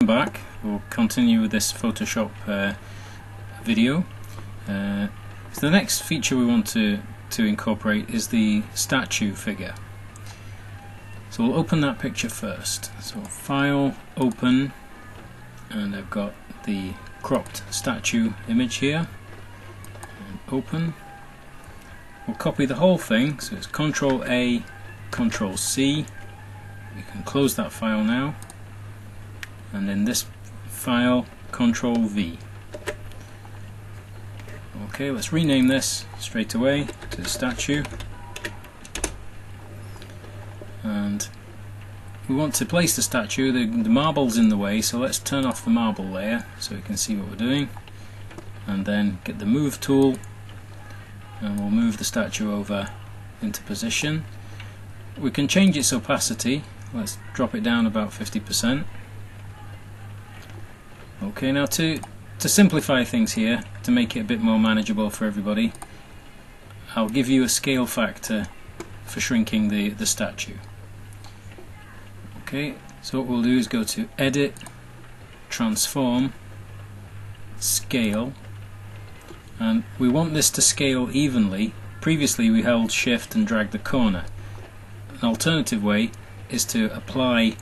Back, we'll continue with this Photoshop video. So the next feature we want to incorporate is the statue figure. So we'll open that picture first. So File, Open, and I've got the cropped statue image here. And open. We'll copy the whole thing, so it's Ctrl A, Ctrl C. We can close that file now. And in this file, Ctrl V. Okay, let's rename this straight away to statue. And we want to place the statue. The marble's in the way, so let's turn off the marble layer so we can see what we're doing. And then get the move tool, and we'll move the statue over into position. We can change its opacity. Let's drop it down about 50%. Okay, now to simplify things here, to make it a bit more manageable for everybody, I'll give you a scale factor for shrinking the statue. Okay, so what we'll do is go to Edit, Transform, Scale, and we want this to scale evenly. Previously we held Shift and dragged the corner. An alternative way is to apply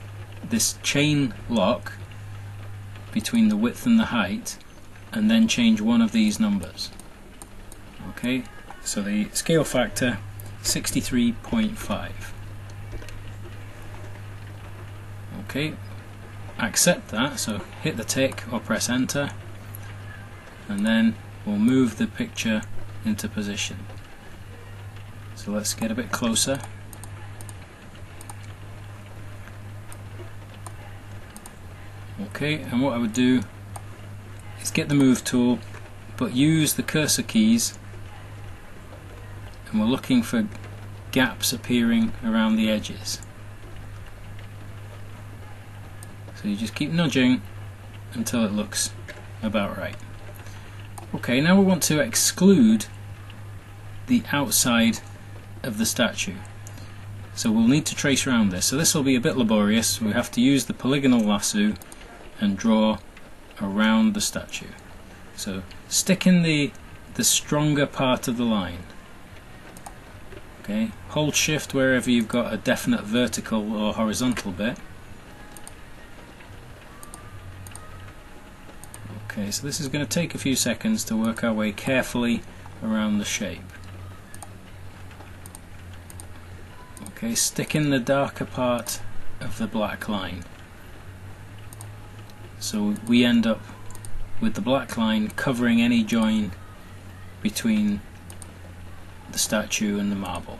this chain lock between the width and the height, and then change one of these numbers. Okay, so the scale factor 63.5. Okay, accept that, so hit the tick or press enter, and then we'll move the picture into position. So let's get a bit closer. Okay, and what I would do is get the move tool, but use the cursor keys, and we're looking for gaps appearing around the edges. So you just keep nudging until it looks about right. Okay, now we want to exclude the outside of the statue. So we'll need to trace around this. So this will be a bit laborious. We have to use the polygonal lasso and draw around the statue. So stick in the stronger part of the line. Okay, hold Shift wherever you've got a definite vertical or horizontal bit. Okay, so this is going to take a few seconds to work our way carefully around the shape. Okay, stick in the darker part of the black line. So we end up with the black line covering any join between the statue and the marble.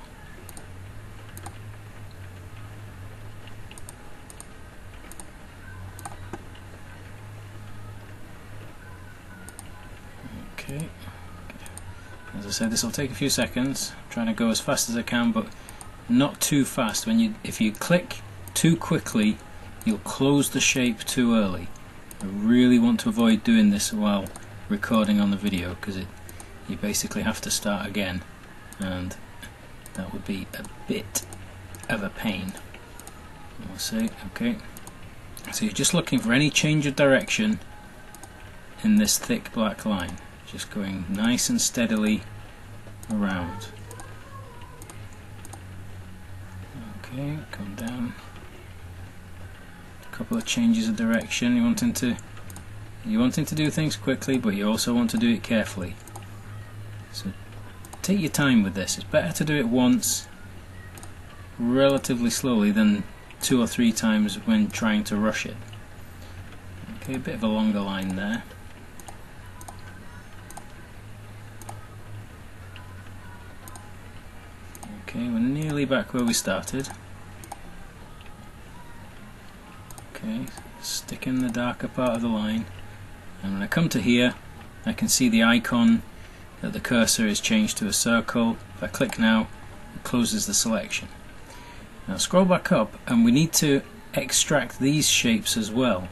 Okay, as I said, this will take a few seconds. I'm trying to go as fast as I can, but not too fast. If you click too quickly, you'll close the shape too early. I really want to avoid doing this while recording on the video, because you basically have to start again, and that would be a bit of a pain. We'll see. Okay, so you're just looking for any change of direction in this thick black line, just going nice and steadily around. Okay, come down. Couple of changes of direction. You're wanting to do things quickly, but you also want to do it carefully. So take your time with this. It's better to do it once relatively slowly than 2 or 3 times when trying to rush it. Okay, a bit of a longer line there. Okay, we're nearly back where we started. Okay, stick in the darker part of the line, and when I come to here I can see the icon that the cursor is changed to a circle. If I click now, it closes the selection. Now scroll back up, and we need to extract these shapes as well.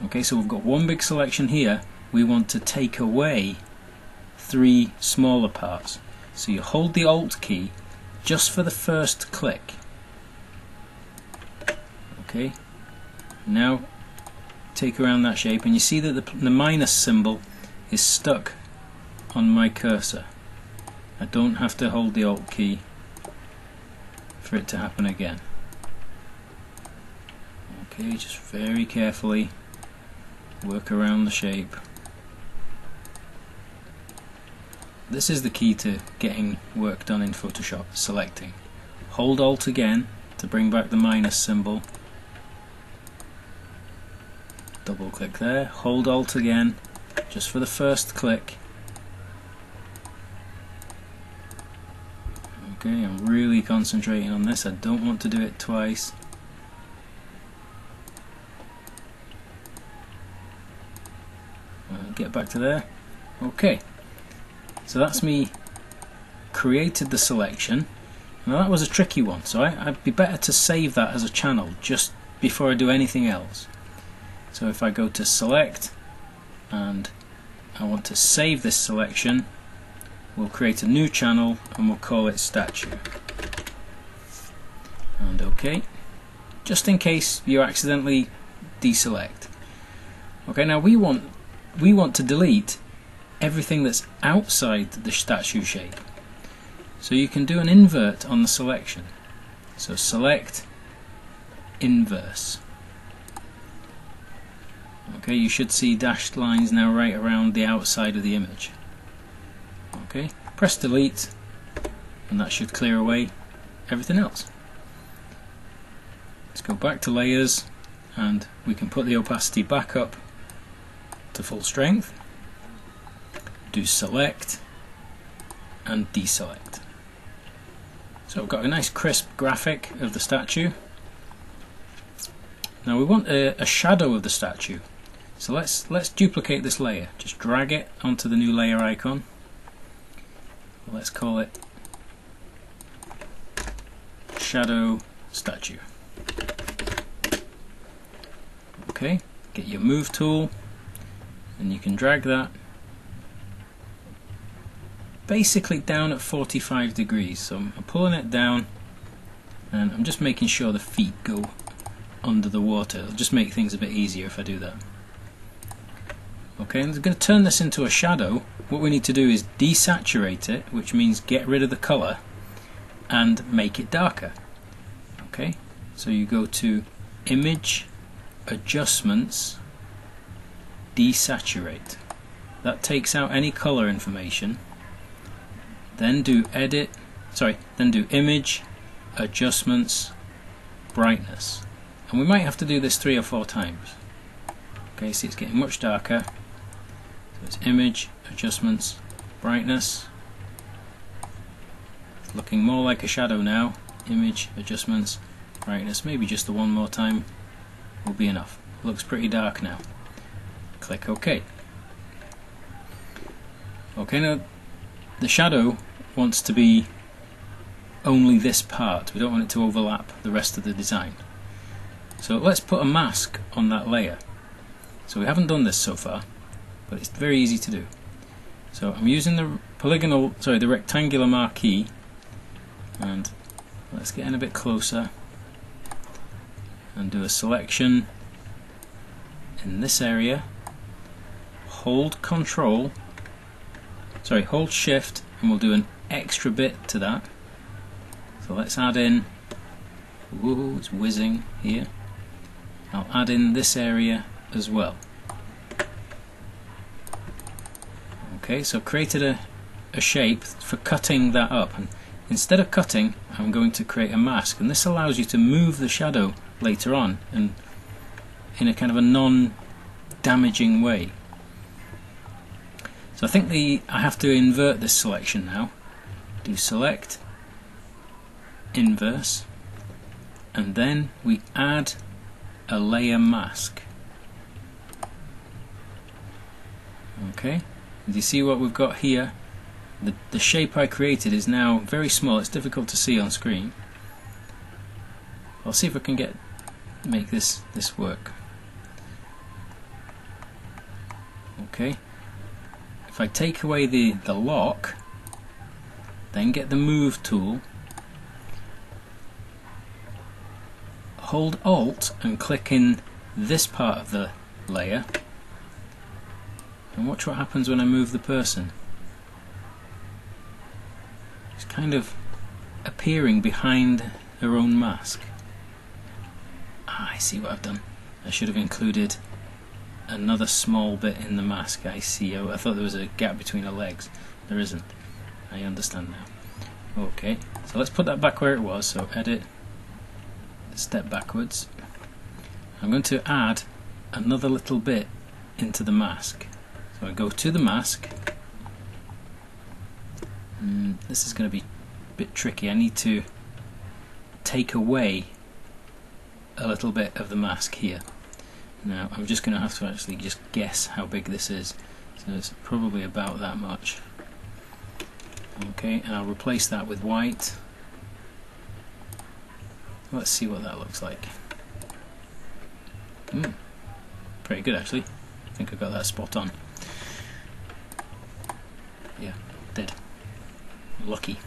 Okay, so we've got one big selection here. We want to take away 3 smaller parts. So you hold the Alt key just for the first click. Okay, now take around that shape, and you see that the minus symbol is stuck on my cursor. I don't have to hold the Alt key for it to happen again. Okay, just very carefully work around the shape. This is the key to getting work done in Photoshop, selecting. Hold Alt again to bring back the minus symbol. Double click there, hold Alt again, just for the first click. Okay, I'm really concentrating on this, I don't want to do it twice. Get back to there. Okay, so that's me created the selection. Now that was a tricky one, so I'd be better to save that as a channel just before I do anything else. So if I go to select and I want to save this selection, we'll create a new channel and we'll call it statue. And OK, just in case you accidentally deselect. Okay, now we want to delete everything that's outside the statue shape. So you can do an invert on the selection. So select, inverse. Okay, you should see dashed lines now right around the outside of the image. Okay, press delete and that should clear away everything else. Let's go back to layers and we can put the opacity back up to full strength. Do select and deselect. So I've got a nice crisp graphic of the statue. Now we want a shadow of the statue. So let's duplicate this layer. Just drag it onto the new layer icon. Let's call it Shadow Statue. Okay, get your move tool and you can drag that basically down at 45 degrees. So I'm pulling it down and I'm just making sure the feet go under the water. It'll just make things a bit easier if I do that. Okay, and I'm going to turn this into a shadow. What we need to do is desaturate it, which means get rid of the colour and make it darker. Okay, so you go to Image, Adjustments, Desaturate. That takes out any colour information. Then do Image, Adjustments, Brightness. And we might have to do this 3 or 4 times. Okay, see it's getting much darker. So it's Image, Adjustments, Brightness. It's looking more like a shadow now. Image, Adjustments, Brightness. Maybe just the one more time will be enough. Looks pretty dark now. Click OK. Okay, now the shadow wants to be only this part. We don't want it to overlap the rest of the design. So let's put a mask on that layer. So we haven't done this so far, but it's very easy to do. So I'm using the rectangular marquee, and let's get in a bit closer and do a selection in this area. Hold Shift, and we'll do an extra bit to that. So let's add in, whoa, it's whizzing here. I'll add in this area as well. Okay, so created a shape for cutting that up, and instead of cutting I'm going to create a mask, and this allows you to move the shadow later on and in a kind of a non-damaging way. So I think I have to invert this selection now. Do select, inverse, and then we add a layer mask. Okay, do you see what we've got here? The shape I created is now very small. It's difficult to see on screen. I'll see if I can make this work. Okay, if I take away the lock, then get the move tool, hold Alt and click in this part of the layer, and watch what happens when I move the person. It's kind of appearing behind her own mask. I see what I've done. I should have included another small bit in the mask. I see. I thought there was a gap between her legs. There isn't. I understand now. Okay, so let's put that back where it was. So edit, step backwards. I'm going to add another little bit into the mask. So I go to the mask. This is going to be a bit tricky. I need to take away a little bit of the mask here. Now I'm just going to have to actually just guess how big this is. So it's probably about that much. Okay, and I'll replace that with white. Let's see what that looks like. Pretty good actually. I think I got that spot on. Yeah, did. Lucky.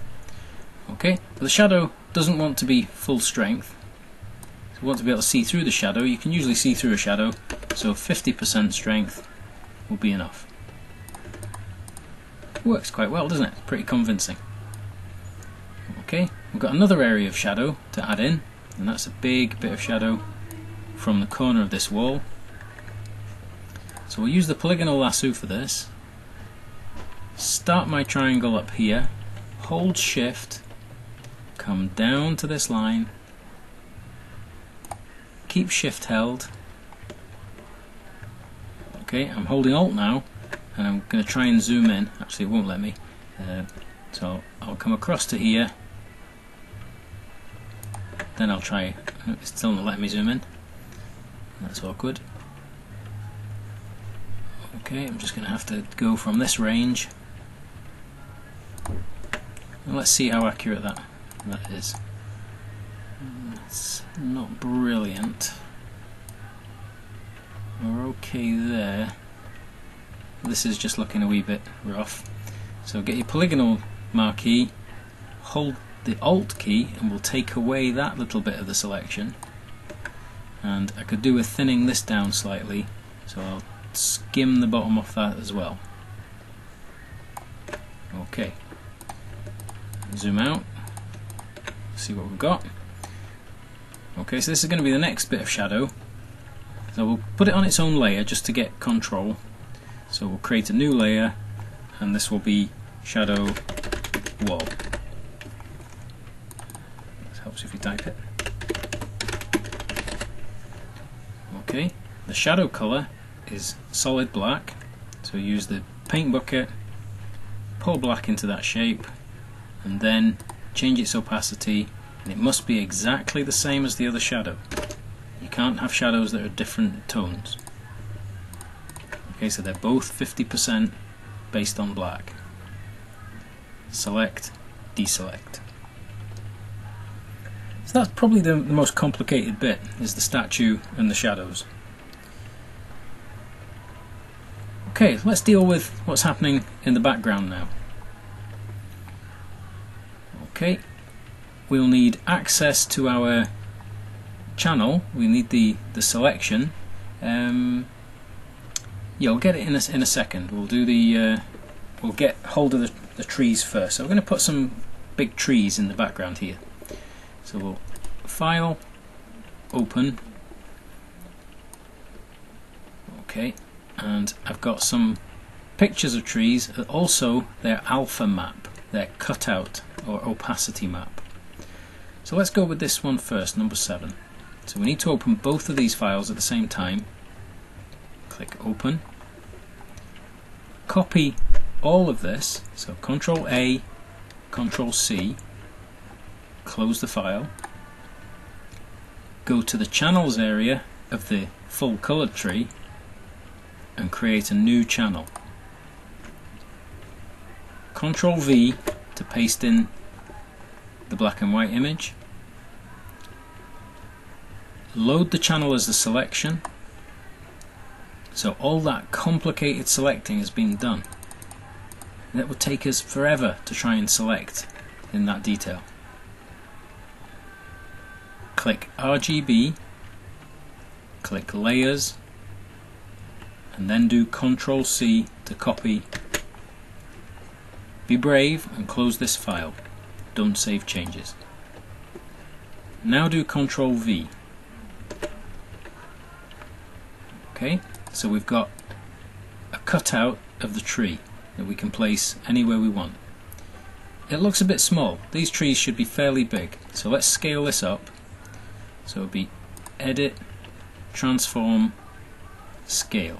Okay, but the shadow doesn't want to be full strength. If you want to be able to see through the shadow, you can usually see through a shadow, so 50% strength will be enough. Works quite well, doesn't it? Pretty convincing. Okay, we've got another area of shadow to add in, and that's a big bit of shadow from the corner of this wall. So we'll use the polygonal lasso for this. Start my triangle up here, hold shift, come down to this line, keep shift held. Okay, I'm holding alt now, and I'm going to try and zoom in. Actually it won't let me, so I'll come across to here, then I'll try. It's still not letting me zoom in. That's awkward. Okay, I'm just going to have to go from this range, and let's see how accurate that is. It's not brilliant. We're okay there. This is just looking a wee bit rough. So get your polygonal marquee, hold the Alt key, and we'll take away that little bit of the selection. And I could do with thinning this down slightly, so I'll skim the bottom off that as well. Okay. Zoom out. See what we've got. Okay, so this is going to be the next bit of shadow. So we'll put it on its own layer just to get control. So we'll create a new layer, and this will be shadow wall. This helps if you type it. Okay, the shadow color is solid black. So use the paint bucket, pour black into that shape, and then change its opacity, and it must be exactly the same as the other shadow. You can't have shadows that are different tones. Okay, so they're both 50% based on black. Select, deselect. So that's probably the most complicated bit, is the statue and the shadows. Okay, let's deal with what's happening in the background now. Okay, we'll need access to our channel. We need the selection. Yeah, we'll get it in a second. We'll do the we'll get hold of the trees first. So we're going to put some big trees in the background here. So we'll file, open. Okay, and I've got some pictures of trees. Also, their alpha map, their cutout or opacity map. So let's go with this one first, number 7. So we need to open both of these files at the same time. Click open. Copy all of this, so Control A, Control C, close the file. Go to the channels area of the full coloured tree and create a new channel. Control V to paste in the black and white image. Load the channel as a selection. So all that complicated selecting has been done. That would take us forever to try and select in that detail. Click RGB, click Layers, and then do Control C to copy. Be brave and close this file. Don't save changes. Now do Control V. Okay, so we've got a cutout of the tree that we can place anywhere we want. It looks a bit small. These trees should be fairly big. So let's scale this up. So it would be Edit, Transform, Scale.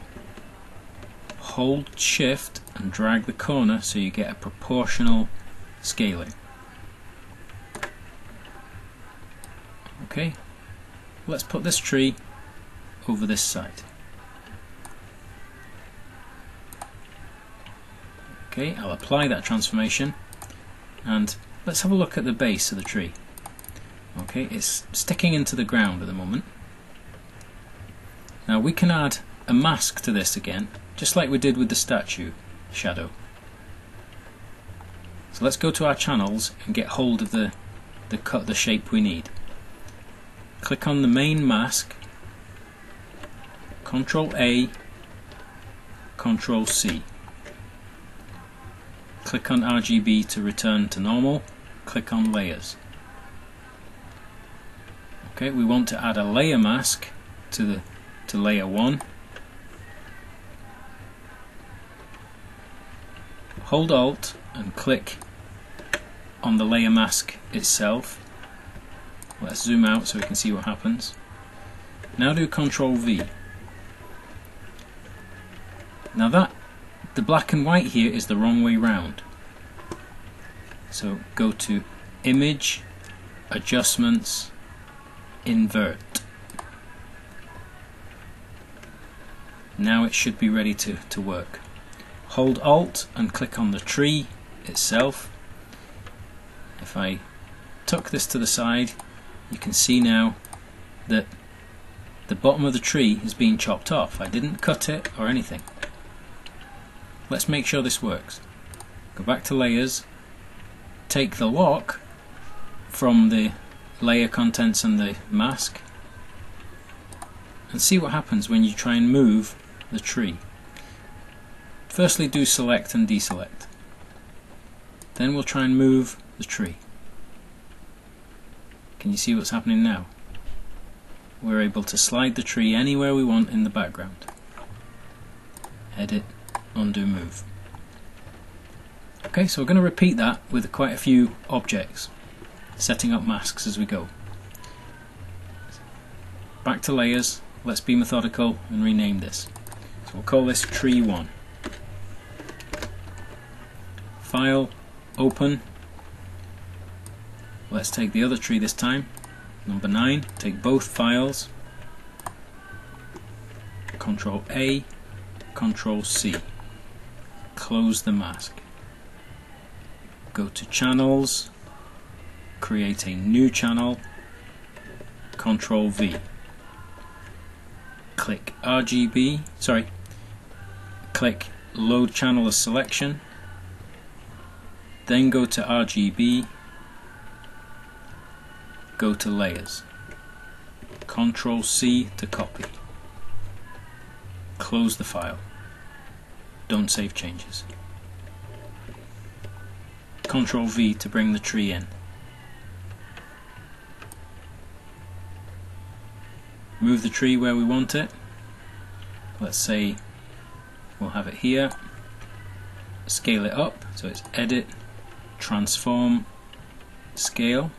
Hold Shift and drag the corner so you get a proportional scaling. Okay, let's put this tree over this side. Okay, I'll apply that transformation and let's have a look at the base of the tree. Okay, it's sticking into the ground at the moment. Now we can add a mask to this again, just like we did with the statue shadow. So let's go to our channels and get hold of the shape we need. Click on the main mask, Control A, Control C. Click on RGB to return to normal, click on Layers. Okay, we want to add a layer mask to layer 1. Hold Alt and click on the layer mask itself. Let's zoom out so we can see what happens. Now do Control V. Now the black and white here is the wrong way round. So go to Image, Adjustments, Invert. Now it should be ready to work. Hold Alt and click on the tree itself. If I tuck this to the side, you can see now that the bottom of the tree is being chopped off. I didn't cut it or anything. Let's make sure this works. Go back to Layers, take the lock from the layer contents and the mask, and see what happens when you try and move the tree. Firstly do select and deselect. Then we'll try and move the tree. Can you see what's happening now? We're able to slide the tree anywhere we want in the background. Edit, Undo, Move. Okay, so we're going to repeat that with quite a few objects, setting up masks as we go. Back to Layers, let's be methodical and rename this. So we'll call this Tree 1. File, Open. Let's take the other tree this time, number 9. Take both files, Control A, Control C. Close the mask. Go to Channels, create a new channel, Control V. Click RGB, click Load Channel as Selection, then go to RGB, go to Layers, Control C to copy. Close the file. Don't save changes. Control V to bring the tree in. Move the tree where we want it. Let's say we'll have it here. Scale it up, so it's Edit, Transform, Scale.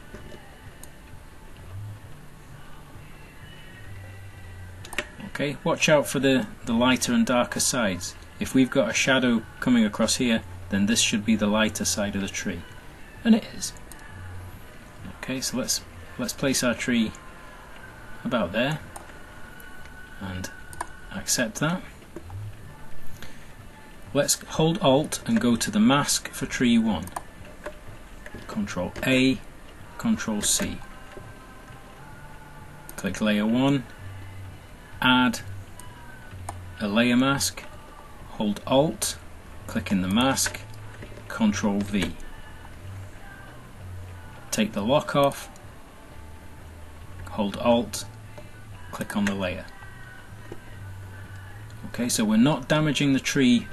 Okay, watch out for the lighter and darker sides. If we've got a shadow coming across here, then this should be the lighter side of the tree, and it is. Okay, so let's place our tree about there and accept that. Let's hold Alt and go to the mask for Tree 1. Control A, Control C. Click Layer 1, add a layer mask, hold Alt, click in the mask, Control V. Take the lock off, hold Alt, click on the layer. Okay, so we're not damaging the tree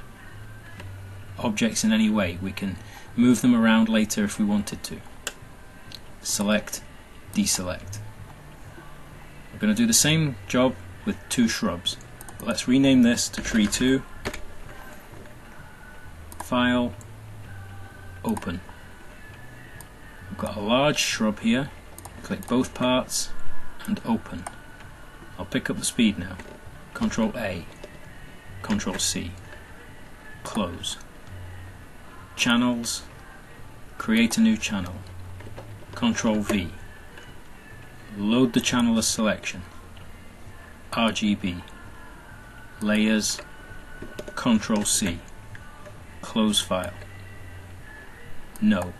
objects in any way. We can move them around later if we wanted to. Select, deselect. We're going to do the same job with 2 shrubs. Let's rename this to Tree 2. File, Open. We've got a large shrub here. Click both parts and Open. I'll pick up the speed now. Control A, Control C, close. Channels, create a new channel. Control V, load the channel as selection. RGB, layers, Control C, close file. No.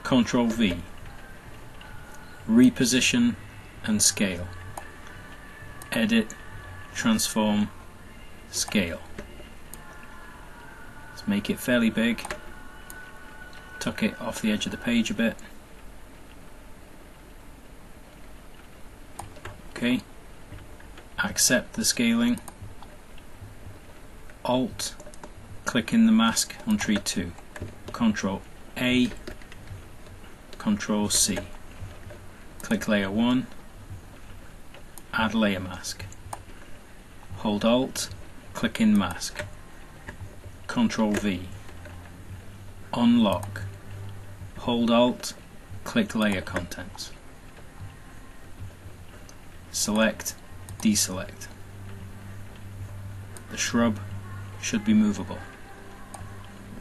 Control V, reposition and scale. Edit, transform, scale. Let's make it fairly big. Tuck it off the edge of the page a bit. Okay. Accept the scaling. Alt, click in the mask on Tree 2. Control A, Control C. Click Layer 1. Add layer mask. Hold Alt, click in mask. Control V. Unlock. Hold Alt, click layer contents. Select, deselect. The shrub should be movable.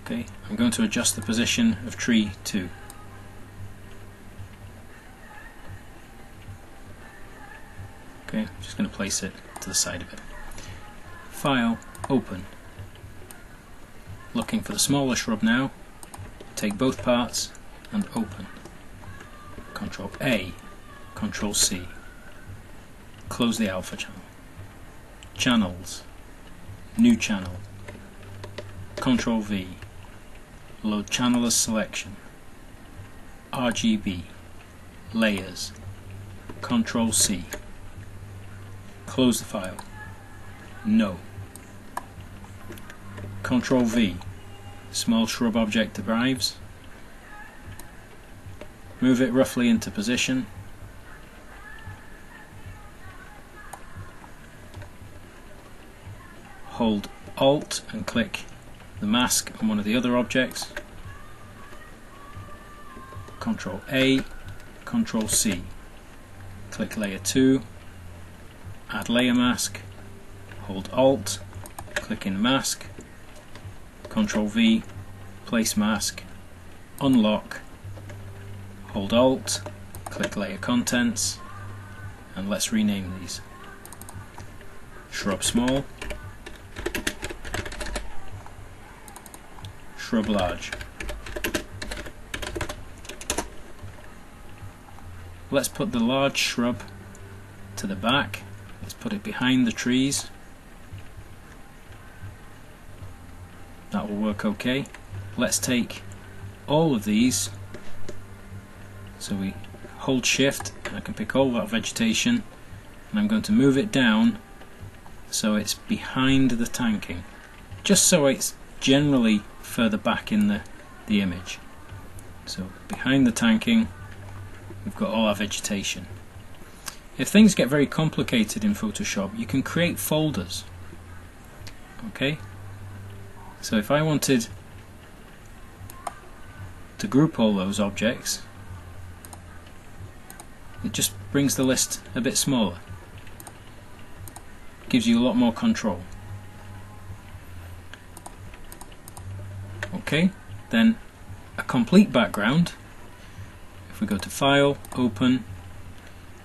Okay, I'm going to adjust the position of Tree 2. Okay, I'm just going to place it to the side of it. File, Open. Looking for the smaller shrub now. Take both parts and Open. Control A, Control C. Close the alpha channel. Channels, new channel. Control V, load channel as selection. RGB, layers. Control C. Close the file. No. Control V, small shrub object arrives. Move it roughly into position. Hold Alt and click the mask on one of the other objects. Control A, Control C. Click Layer 2. Add layer mask. Hold Alt, click in mask. Control V, place mask. Unlock. Hold Alt, click layer contents, and let's rename these. Shrub small. Shrub large. Let's put the large shrub to the back. Let's put it behind the trees. That will work okay. Let's take all of these. So we hold Shift and I can pick all that vegetation, and I'm going to move it down so it's behind the tanking, just so it's generally further back in the image. So behind the tanking we've got all our vegetation. If things get very complicated in Photoshop, you can create folders. Okay? So if I wanted to group all those objects, it just brings the list a bit smaller. Gives you a lot more control. Okay, then a complete background. If we go to File, Open,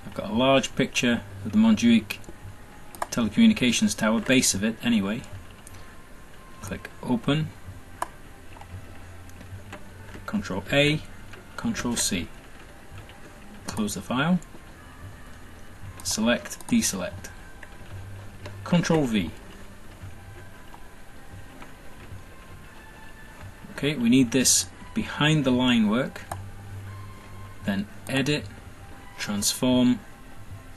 I've got a large picture of the Montjuic telecommunications tower, base of it anyway. Click Open, Control A, Control C. Close the file. Select, deselect. Control V. Okay, we need this behind the line work. Then Edit, Transform,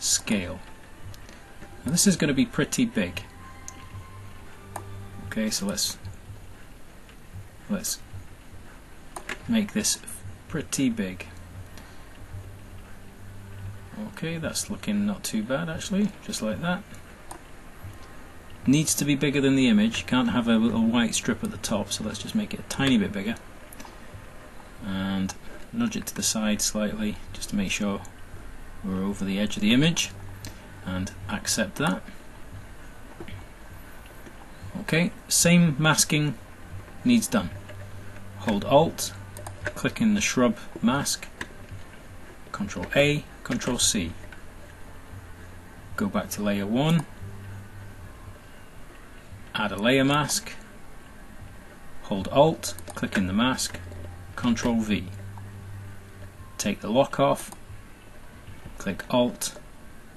Scale. Now this is going to be pretty big. Okay, so let's make this pretty big. Okay, that's looking not too bad actually, just like that. Needs to be bigger than the image, you can't have a little white strip at the top, so let's just make it a tiny bit bigger. And nudge it to the side slightly, just to make sure we're over the edge of the image, and accept that. Okay, same masking needs done. Hold Alt, click in the shrub mask, Control A, Control C. Go back to layer 1, add a layer mask, hold Alt, click in the mask, Control V. Take the lock off, click Alt,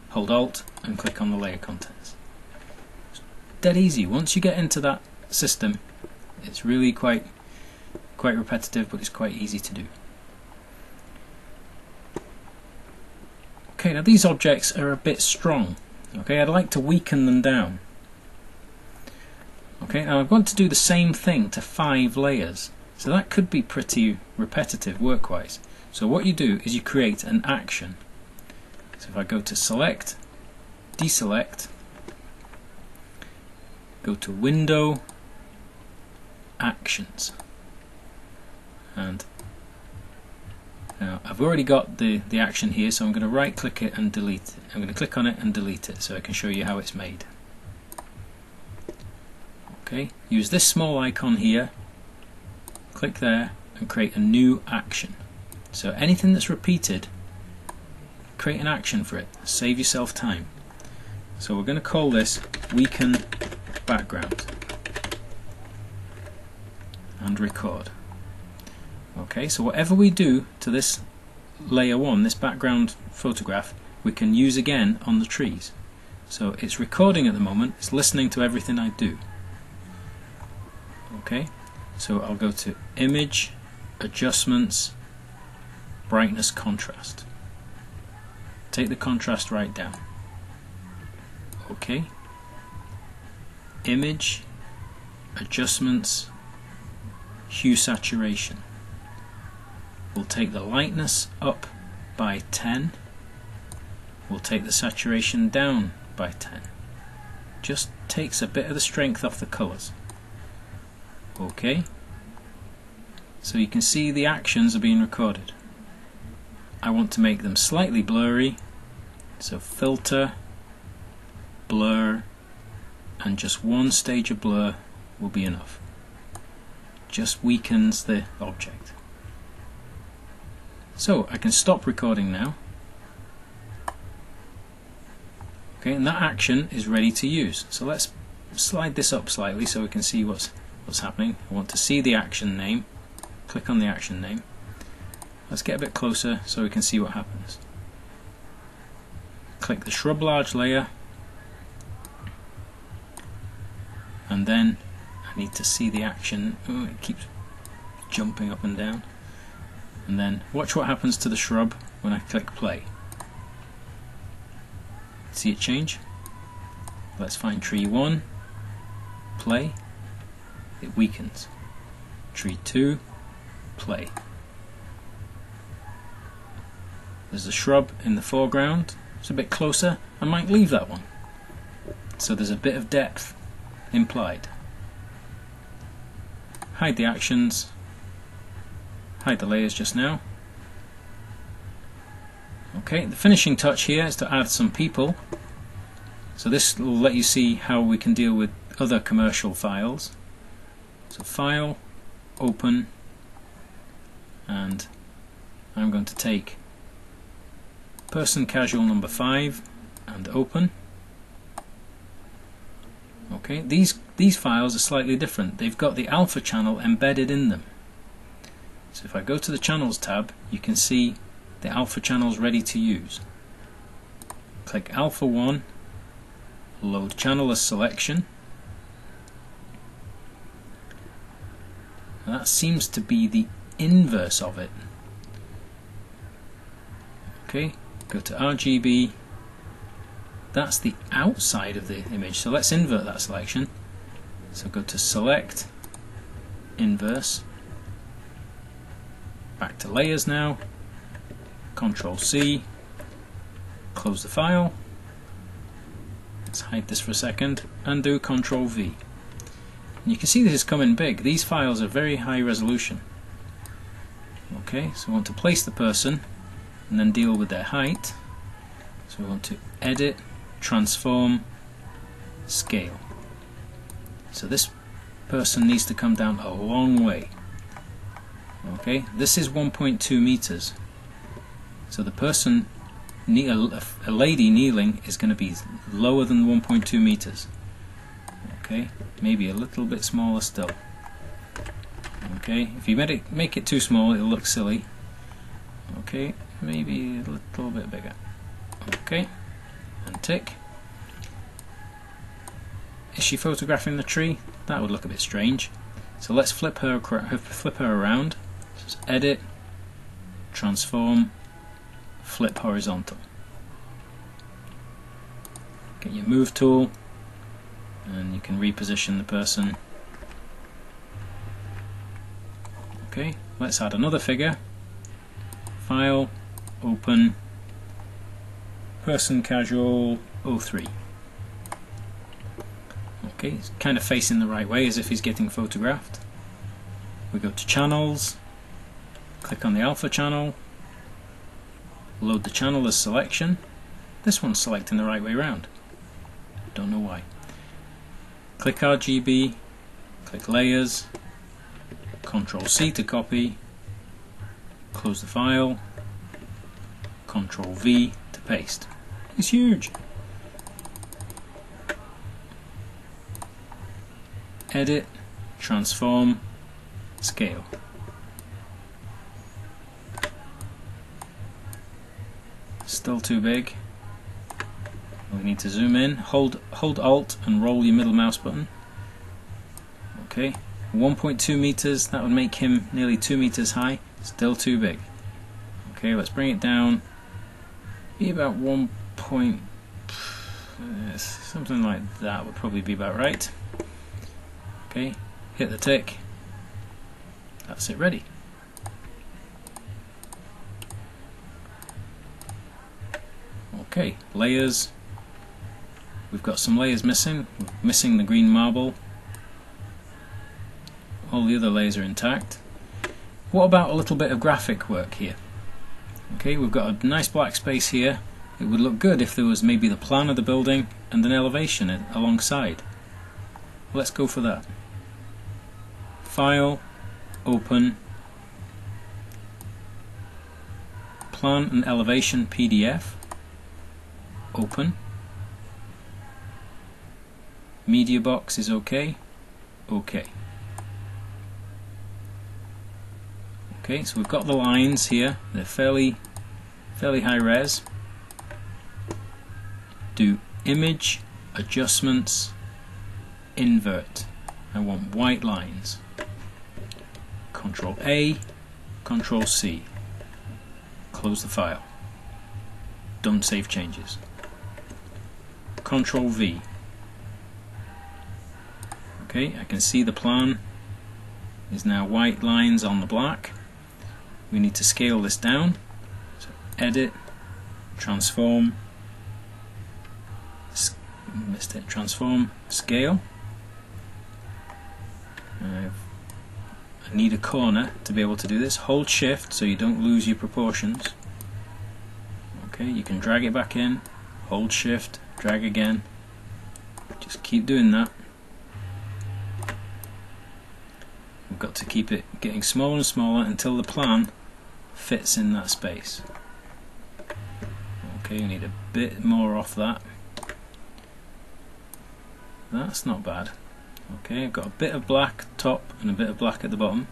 hold Alt and click on the layer contents. It's dead easy. Once you get into that system, it's really quite repetitive, but it's quite easy to do. Okay, now these objects are a bit strong. Okay, I'd like to weaken them down. Okay, now I want to do the same thing to 5 layers, so that could be pretty repetitive work-wise. So what you do is you create an action. So if I go to Select, Deselect, go to Window, Actions, and now I've already got the action here, so I'm going to right click it and delete it. I'm going to click on it and delete it so I can show you how it's made. Okay, use this small icon here, click there and create a new action. So anything that's repeated, create an action for it, save yourself time. So we're going to call this Weaken Background and record. Okay, so whatever we do to this layer 1, this background photograph, we can use again on the trees. So it's recording at the moment, it's listening to everything I do. Okay, so I'll go to Image, Adjustments, Brightness, Contrast. Take the contrast right down. Okay, Image, Adjustments, Hue Saturation. We'll take the lightness up by 10. We'll take the saturation down by 10. Just takes a bit of the strength off the colours. Okay, so you can see the actions are being recorded. I want to make them slightly blurry, so filter, blur, and just one stage of blur will be enough. Just weakens the object. So I can stop recording now. Okay, and that action is ready to use. So let's slide this up slightly so we can see what's happening. I want to see the action name. Click on the action name. Let's get a bit closer so we can see what happens. Click the shrub large layer, and then I need to see the action. Oh, it keeps jumping up and down. And then watch what happens to the shrub when I click play. See it change? Let's find tree 1, play, it weakens. Tree 2, play. There's a shrub in the foreground, it's a bit closer, I might leave that one. So there's a bit of depth implied. Hide the actions, hide the layers just now. Okay, the finishing touch here is to add some people. So this will let you see how we can deal with other commercial files. So File, Open, and I'm going to take Person Casual number 5 and Open. Okay, these files are slightly different. They've got the alpha channel embedded in them. So if I go to the Channels tab, you can see the alpha channels ready to use. Click Alpha 1, load channel as selection. And that seems to be the inverse of it. Okay, go to RGB. That's the outside of the image, so let's invert that selection. So go to Select, Inverse, back to Layers now, Control C, close the file, let's hide this for a second, and do Control V. And you can see this is coming big. These files are very high resolution. Okay, so we want to place the person and then deal with their height. So we want to Edit, Transform, Scale. So this person needs to come down a long way. Okay, this is 1.2 meters. So the person, a lady kneeling, is going to be lower than 1.2 meters. Okay, maybe a little bit smaller still. Okay, if you make it too small, it'll look silly. Okay, maybe a little bit bigger. Okay, and tick. Is she photographing the tree? That would look a bit strange. So let's flip her around. Just Edit, Transform, Flip Horizontal. Get your Move tool, and you can reposition the person. Okay, let's add another figure. File, Open, Person Casual 03. Okay, he's kind of facing the right way as if he's getting photographed. We go to Channels, click on the Alpha channel, load the channel as selection. This one's selecting the right way round. Don't know why. Click RGB, click Layers, Control C to copy, close the file, Control V to paste. It's huge. Edit, Transform, Scale. Still too big. We need to zoom in. Hold Alt and roll your middle mouse button. Okay, 1.2 meters, that would make him nearly 2 meters high. Still too big. Okay, let's bring it down. Be about 1 point, something like that would probably be about right. Okay, hit the tick. That's it, ready. Okay, layers. We've got some layers missing. We're missing the green marble. All the other layers are intact. What about a little bit of graphic work here? Okay, we've got a nice black space here. It would look good if there was maybe the plan of the building and an elevation alongside. Let's go for that. File, Open, Plan and Elevation PDF, Open. Media box is okay. Okay. Okay, so we've got the lines here. They're fairly high res. Do Image, Adjustments, Invert. I want white lines. Control A, Control C. Close the file. Don't save changes. Control V. Okay, I can see the plan is now white lines on the black. We need to scale this down. So Edit, Transform, Transform, Scale. I need a corner to be able to do this. Hold Shift so you don't lose your proportions. Okay, you can drag it back in. Hold Shift, drag again. Just keep doing that. We've got to keep it getting smaller and smaller until the plan fits in that space. Okay, you need a bit more off that. That's not bad. Okay, I've got a bit of black top and a bit of black at the bottom.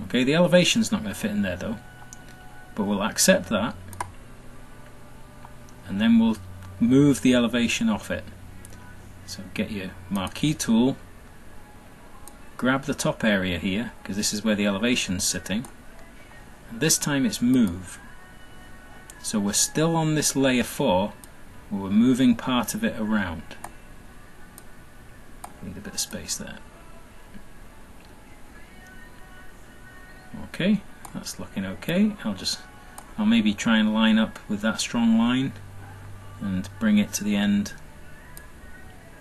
Okay, the elevation's not going to fit in there though, but we'll accept that and then we'll move the elevation off it. So get your marquee tool, grab the top area here because this is where the elevation's sitting, and this time it's move. So we're still on this layer 4, but we're moving part of it around. Need a bit of space there. Okay, that's looking okay. I'll maybe try and line up with that strong line and bring it to the end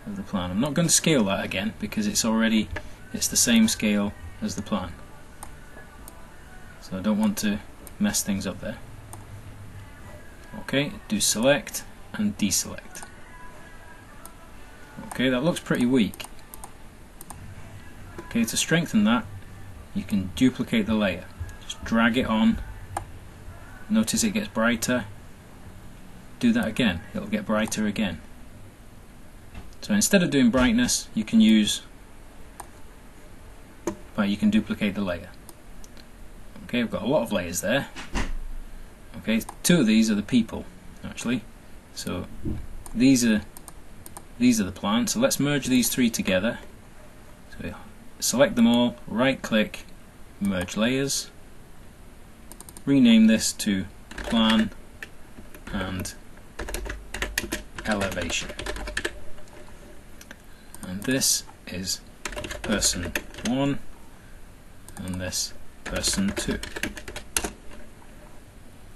of the plan. I'm not going to scale that again because it's the same scale as the plan. So I don't want to mess things up there. Okay, do select and deselect. Okay, that looks pretty weak. Okay, to strengthen that, you can duplicate the layer. Just drag it on. Notice it gets brighter. Do that again, it'll get brighter again. So instead of doing brightness, you can duplicate the layer. Okay, I've got a lot of layers there. Okay, two of these are the people, actually. So these are the plant. So let's merge these three together. So select them all, right click, merge layers, rename this to plan and elevation, and this is person 1 and this person 2.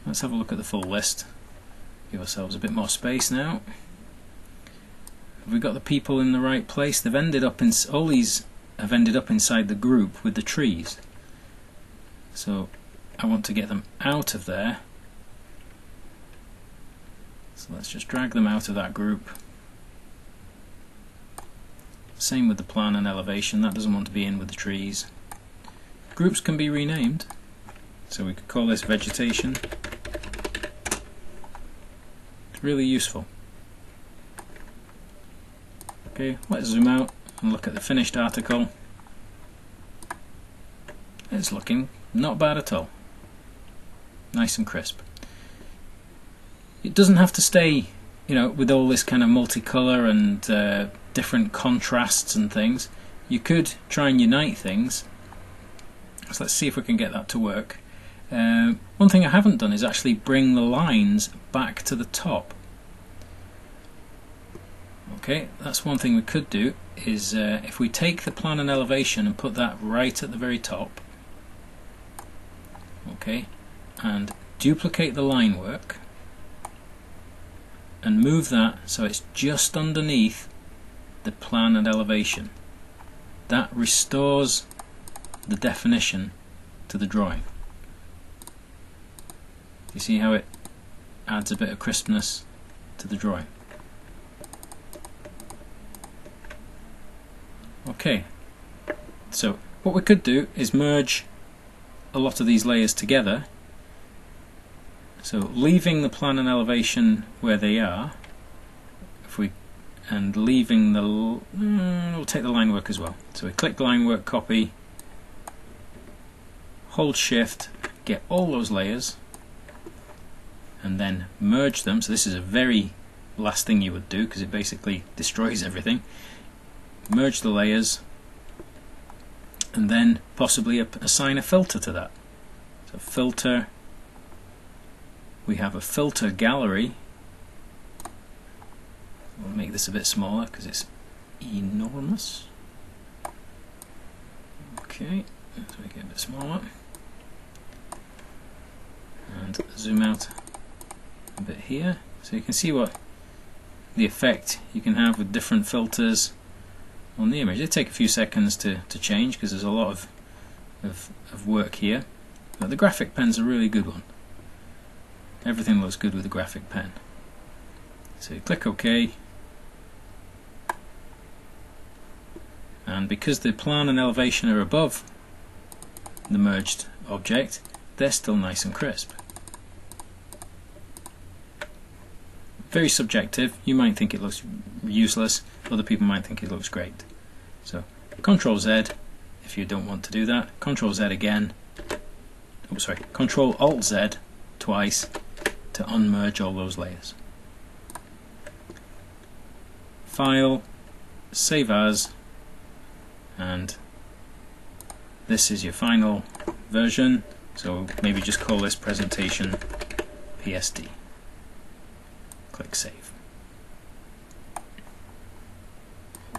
Let's have a look at the full list. Give ourselves a bit more space now. Have we got the people in the right place? They've ended up in, all these have ended up inside the group with the trees. So I want to get them out of there. So let's just drag them out of that group. Same with the plan and elevation, that doesn't want to be in with the trees. Groups can be renamed, so we could call this vegetation. It's really useful. Okay, let's zoom out and look at the finished article. It's looking not bad at all. Nice and crisp. It doesn't have to stay, with all this kind of multicolour and different contrasts and things. You could try and unite things. So let's see if we can get that to work. One thing I haven't done is actually bring the lines back to the top. Okay, that's one thing we could do, is if we take the plan and elevation and put that right at the very top, okay, and duplicate the line work and move that so it's just underneath the plan and elevation. That restores the definition to the drawing. You see how it adds a bit of crispness to the drawing? Okay, so what we could do is merge a lot of these layers together. So leaving the plan and elevation where they are, and leaving we'll take the line work as well. So we click line work, copy, hold shift, get all those layers, and then merge them. So this is a very last thing you would do because it basically destroys everything. Merge the layers and then possibly assign a filter to that. So filter, we have a filter gallery. We'll make this a bit smaller because it's enormous. Okay, let's make it a bit smaller and zoom out a bit here so you can see what the effect you can have with different filters on the image. They take a few seconds to change because there's a lot of work here, but the graphic pen's a really good one. Everything looks good with the graphic pen. So you click OK, and because the plan and elevation are above the merged object, they're still nice and crisp. Very subjective. You might think it looks useless, other people might think it looks great. So Control Z if you don't want to do that, Control Z again, Control Alt Z twice to unmerge all those layers. File, save as, and this is your final version, so maybe just call this presentation PSD. Click Save.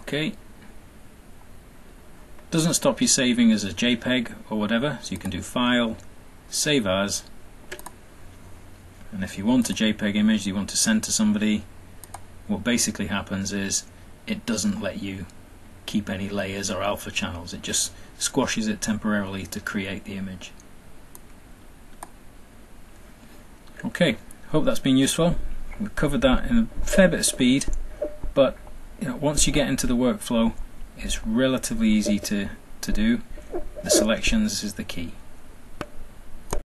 Okay, Doesn't stop you saving as a JPEG or whatever, so you can do File, Save As, and if you want a JPEG image you want to send to somebody, what basically happens is it doesn't let you keep any layers or alpha channels, it just squashes it temporarily to create the image. Okay, hope that's been useful. We've covered that in a fair bit of speed, but once you get into the workflow it's relatively easy to do. The selections is the key.